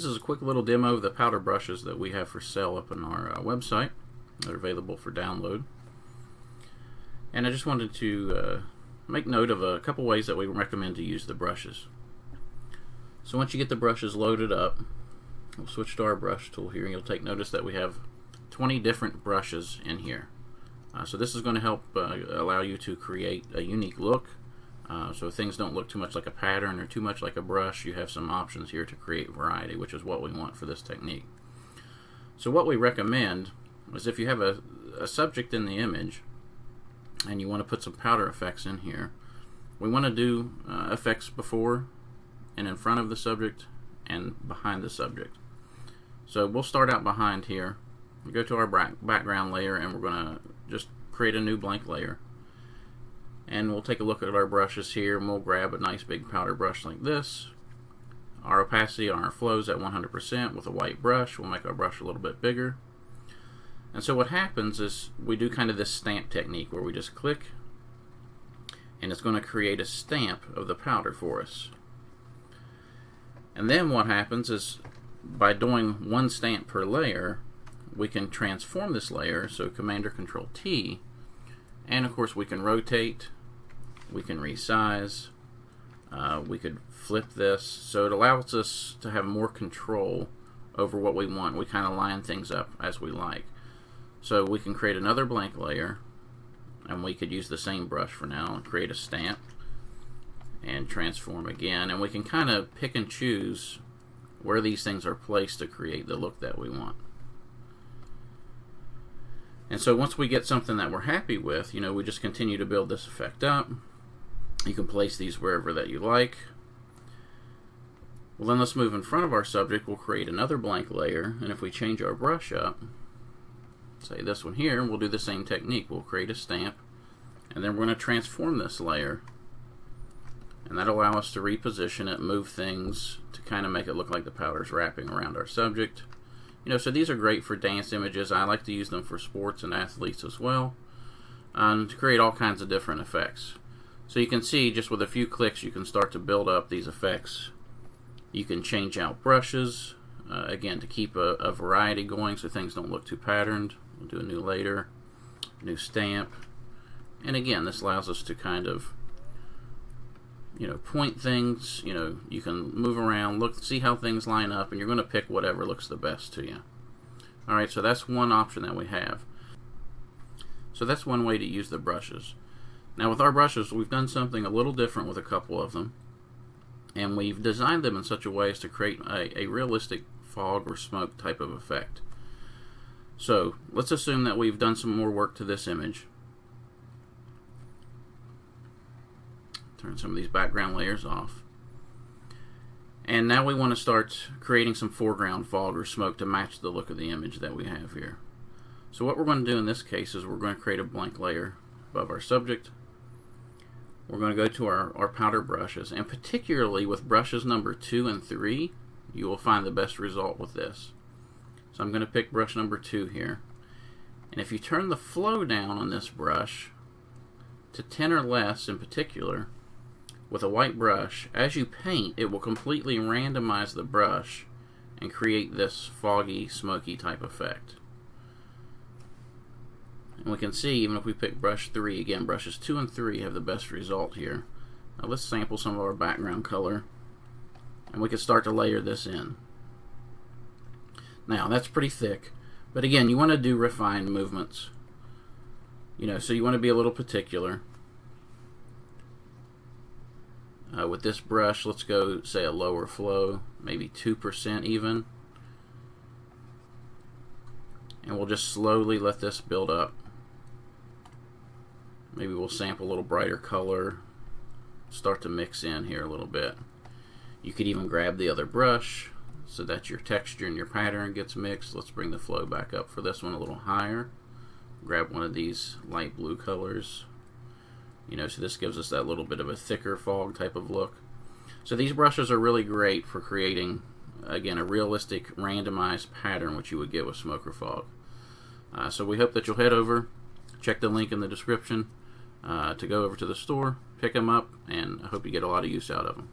This is a quick little demo of the powder brushes that we have for sale up on our website. They're available for download. And I just wanted to make note of a couple ways that we recommend to use the brushes. So once you get the brushes loaded up, we'll switch to our brush tool here, and you'll take notice that we have 20 different brushes in here. So this is going to help allow you to create a unique look. So things don't look too much like a pattern or too much like a brush. You have some options here to create variety, which is what we want for this technique. So what we recommend is if you have a subject in the image and you want to put some powder effects in here, we want to do effects before and in front of the subject and behind the subject. So we'll start out behind here. We go to our background layer, and we're going to just create a new blank layer. And we'll take a look at our brushes here, and we'll grab a nice big powder brush like this. Our opacity on our flow is at 100% with a white brush. We'll make our brush a little bit bigger. And so what happens is we do kind of this stamp technique where we just click, and it's going to create a stamp of the powder for us. And then what happens is by doing one stamp per layer, we can transform this layer, so Command or Control T, and of course we can rotate, we can resize, we could flip this, so it allows us to have more control over what we want. We kind of line things up as we like. So we can create another blank layer, and we could use the same brush for now and create a stamp and transform again, and we can kind of pick and choose where these things are placed to create the look that we want. And so once we get something that we're happy with, we just continue to build this effect up. You can place these wherever that you like. Well, then let's move in front of our subject. We'll create another blank layer, and if we change our brush up, say this one here, we'll do the same technique. We'll create a stamp, and then we're going to transform this layer, and that'll allow us to reposition it, move things to kind of make it look like the powder's wrapping around our subject. So these are great for dance images. I like to use them for sports and athletes as well, and to create all kinds of different effects. So you can see just with a few clicks you can start to build up these effects. You can change out brushes, again, to keep a variety going so things don't look too patterned. We'll do a new layer, new stamp, and again, this allows us to kind of point things. You can move around, look, see how things line up, and you're going to pick whatever looks the best to you. Alright, so that's one option that we have. So that's one way to use the brushes. Now with our brushes, we've done something a little different with a couple of them, and we've designed them in such a way as to create a realistic fog or smoke type of effect. So let's assume that we've done some more work to this image. Turn some of these background layers off. And now we want to start creating some foreground fog or smoke to match the look of the image that we have here. So what we're going to do in this case is we're going to create a blank layer above our subject. We're going to go to our powder brushes, and particularly with brushes number 2 and 3, you will find the best result with this. So I'm going to pick brush number 2 here. And if you turn the flow down on this brush to 10 or less in particular, with a white brush, as you paint, it will completely randomize the brush and create this foggy, smoky type effect. And we can see, even if we pick brush 3, again, brushes 2 and 3 have the best result here. Now let's sample some of our background color, and we can start to layer this in. Now, that's pretty thick, but again, you want to do refined movements. So you want to be a little particular. With this brush, let's go, say, a lower flow, maybe 2% even. And we'll just slowly let this build up. Maybe we'll sample a little brighter color, start to mix in here a little bit. You could even grab the other brush so that your texture and your pattern gets mixed. Let's bring the flow back up for this one a little higher. Grab one of these light blue colors. So this gives us that little bit of a thicker fog type of look. So these brushes are really great for creating, again, a realistic randomized pattern which you would get with smoke or fog. So we hope that you'll head over, check the link in the description to go over to the store, pick them up, and I hope you get a lot of use out of them.